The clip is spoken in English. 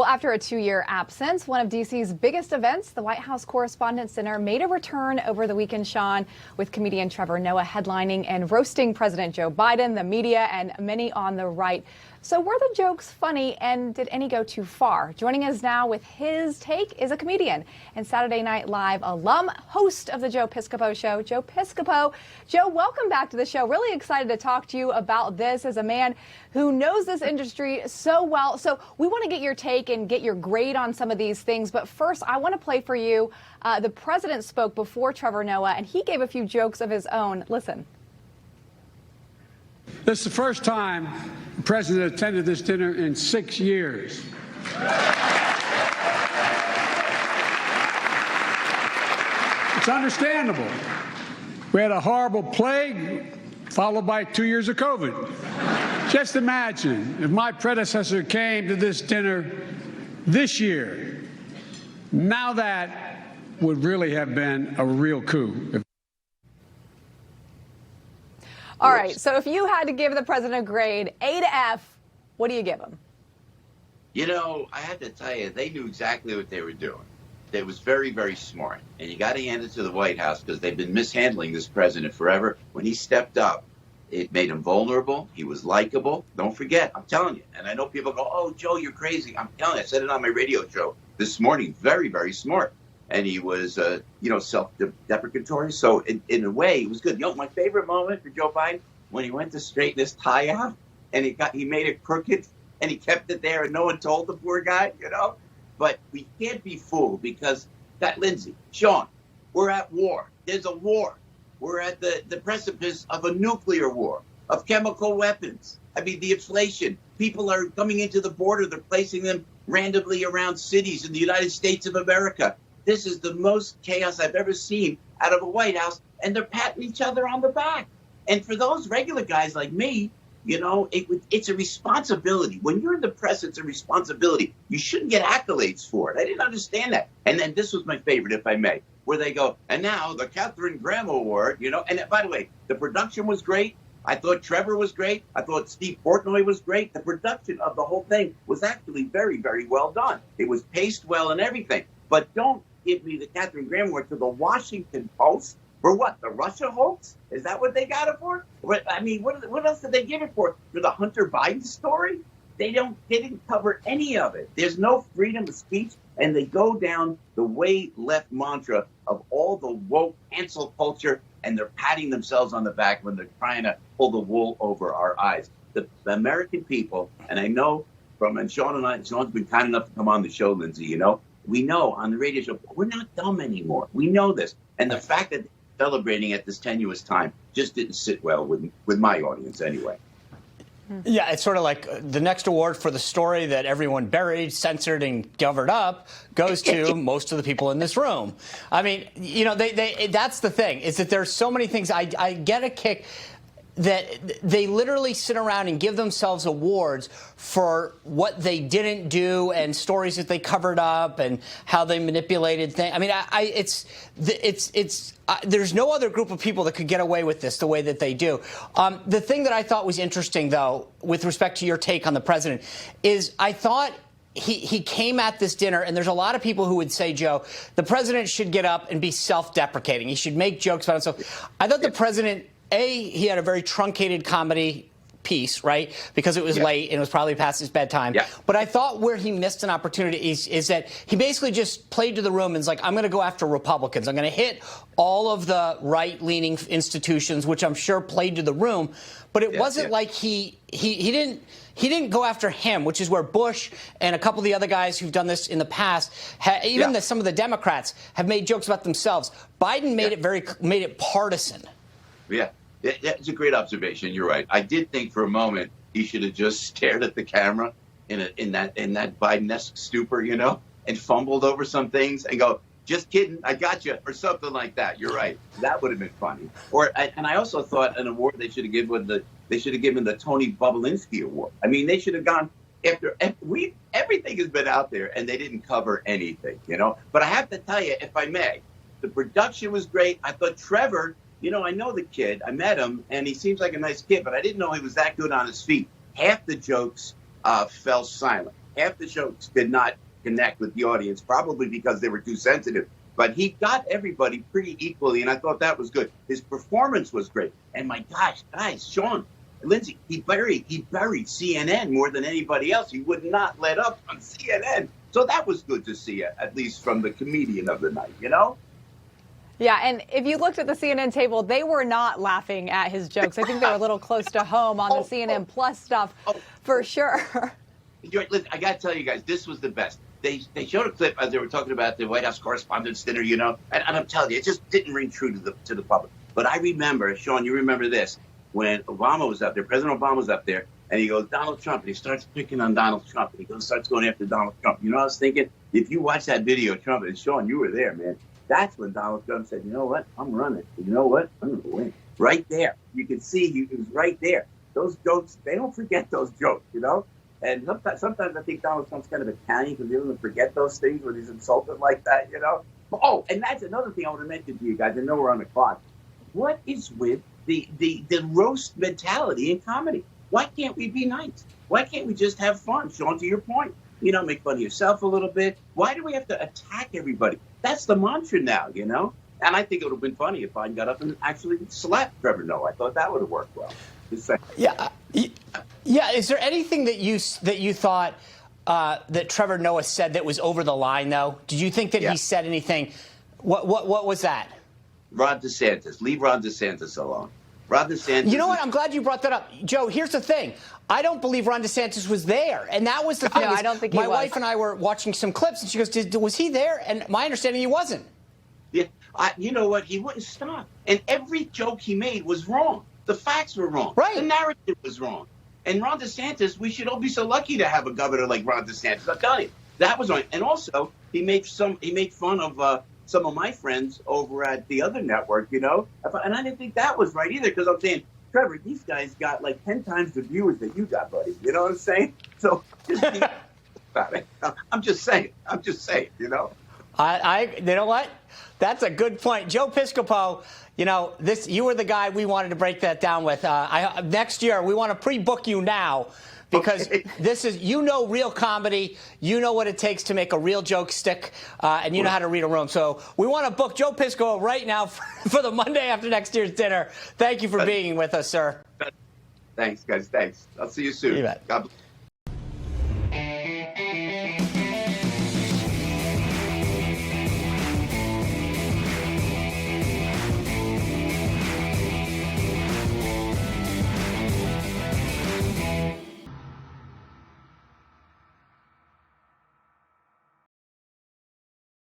Well, after a 2-year absence, one of D.C.'s biggest events, the White House Correspondents' Dinner, made a return over the weekend, Sean, with comedian Trevor Noah headlining and roasting President Joe Biden, the media, and many on the right. So were the jokes funny, and did any go too far? Joining us now with his take is a comedian and Saturday Night Live alum, host of the Joe Piscopo Show, Joe Piscopo. Joe, welcome back to the show. Really excited to talk to you about this as a man who knows this industry so well. So we want to get your take and get your grade on some of these things. But first, I want to play for you. The president spoke before Trevor Noah, and he gave a few jokes of his own. Listen. This is the first time the president attended this dinner in 6 years. It's understandable. We had a horrible plague followed by 2 years of COVID. Just imagine if my predecessor came to this dinner this year. Now that would really have been a real coup. All right, so if you had to give the president a grade, A to F, what do you give him? You know, I have to tell you, they knew exactly what they were doing. It was very, very smart. And you got to hand it to the White House because they've been mishandling this president forever. When he stepped up, it made him vulnerable. He was likable. Don't forget, I'm telling you. And I know people go, oh, Joe, you're crazy. I'm telling you, I said it on my radio show this morning. Very, very smart. And he was, self-deprecatory. So in a way, it was good. You know, my favorite moment for Joe Biden, when he went to straighten his tie out and he made it crooked and he kept it there and no one told the poor guy, you know. But we can't be fooled because that Lyndsay, Sean, we're at war. There's a war. We're at the precipice of a nuclear war, of chemical weapons. I mean, the inflation. People are coming into the border. They're placing them randomly around cities in the United States of America. This is the most chaos I've ever seen out of a White House, and they're patting each other on the back. And for those regular guys like me, you know, it's a responsibility. When you're in the press, it's a responsibility. You shouldn't get accolades for it. I didn't understand that. And then this was my favorite, if I may, where they go, and now the Catherine Graham Award, you know. And by the way, the production was great. I thought Trevor was great. I thought Steve Portnoy was great. The production of the whole thing was actually very, very well done. It was paced well and everything. But don't give me the Catherine Graham Award to the Washington Post for what? The Russia hoax? Is that what they got it for? I mean, what else did they give it for? For the Hunter Biden story? They didn't cover any of it. There's no freedom of speech, and they go down the way left mantra of all the woke cancel culture, and they're patting themselves on the back when they're trying to pull the wool over our eyes. The American people, and I know and Sean's been kind enough to come on the show, Lyndsay, you know, we know on the radio show, we're not dumb anymore. We know this. And the fact that they're celebrating at this tenuous time just didn't sit well with my audience anyway. Yeah, it's sort of like the next award for the story that everyone buried, censored, and covered up goes to most of the people in this room. I mean, you know, that's the thing, is that there's so many things. I get a kick that they literally sit around and give themselves awards for what they didn't do and stories that they covered up and how they manipulated things. I mean, there's no other group of people that could get away with this the way that they do. The thing that I thought was interesting, though, with respect to your take on the president, is I thought he came at this dinner, and there's a lot of people who would say, Joe, the president should get up and be self-deprecating. He should make jokes about himself. I thought the president, he had a very truncated comedy piece, right? Because it was late and it was probably past his bedtime. Yeah. But I thought where he missed an opportunity is that he basically just played to the room and was like, I'm going to go after Republicans. I'm going to hit all of the right-leaning institutions, which I'm sure played to the room. But it wasn't like he didn't go after him, which is where Bush and a couple of the other guys who've done this in the past, some of the Democrats have made jokes about themselves. Biden made it partisan. Yeah. It's a great observation. You're right. I did think for a moment he should have just stared at the camera in that Biden-esque stupor, you know, and fumbled over some things and go, just kidding, I got you, or something like that. You're right. That would have been funny. And I also thought an award they should have given the Tony Bobolinsky Award. I mean, they should have gone after everything has been out there and they didn't cover anything, you know. But I have to tell you, if I may, the production was great. I thought Trevor. You know, I know the kid. I met him, and he seems like a nice kid, but I didn't know he was that good on his feet. Half the jokes fell silent. half the shows did not connect with the audience, probably because they were too sensitive. But he got everybody pretty equally, and I thought that was good. His performance was great. And my gosh, guys, Sean, Lyndsay, he buried CNN more than anybody else. He would not let up on CNN. So that was good to see, at least from the comedian of the night, you know? Yeah, and if you looked at the CNN table, they were not laughing at his jokes. I think they were a little close to home on the CNN Plus stuff, for sure. Listen, I got to tell you guys, this was the best. They showed a clip as they were talking about the White House Correspondents' dinner, you know, and I'm telling you, it just didn't ring true to the public. But I remember, Sean, you remember this, when Obama was up there, President Obama was up there, and he goes, Donald Trump, and he starts picking on Donald Trump, and he starts going after Donald Trump. You know what I was thinking? If you watch that video of Trump, and Sean, you were there, man. That's when Donald Trump said, you know what? I'm running. You know what? I'm going to win. Right there. You can see he was right there. Those jokes, they don't forget those jokes, you know? And sometimes I think Donald Trump's kind of Italian because he doesn't forget those things when he's insulted like that, you know? Oh, and that's another thing I want to mention to you guys. I know we're on the clock. What is with the roast mentality in comedy? Why can't we be nice? Why can't we just have fun? Sean, to your point, you know, make fun of yourself a little bit. Why do we have to attack everybody? That's the mantra now, you know? And I think it would have been funny if Biden got up and actually slapped Trevor Noah. I thought that would have worked well. Just saying. Yeah. Is there anything that you thought that Trevor Noah said that was over the line, though? Did you think that he said anything? What was that? Ron DeSantis. Leave Ron DeSantis alone. Ron DeSantis. You know what? I'm glad you brought that up. Joe, here's the thing. I don't believe Ron DeSantis was there. And that was the thing. No, I don't think he was. My wife and I were watching some clips, and she goes, was he there? And my understanding, he wasn't. Yeah. You know what? He wouldn't stop. And every joke he made was wrong. The facts were wrong. Right. The narrative was wrong. And Ron DeSantis, we should all be so lucky to have a governor like Ron DeSantis. I'll tell you, that was wrong. And also, he made fun of some of my friends over at the other network, you know. And I didn't think that was right either, because I'm saying, Trevor, these guys got like 10 times the viewers that you got, buddy. You know what I'm saying? So just think about it. I'm just saying, you know. You know what? That's a good point. Joe Piscopo, you know, you were the guy we wanted to break that down with. Next year, we want to pre-book you now because this is, you know, real comedy. You know what it takes to make a real joke stick, and you know how to read a room. So we want to book Joe Piscopo right now for the Monday after next year's dinner. Thank you for being with us, sir. Thanks, guys. Thanks. I'll see you soon. You bet. God bless.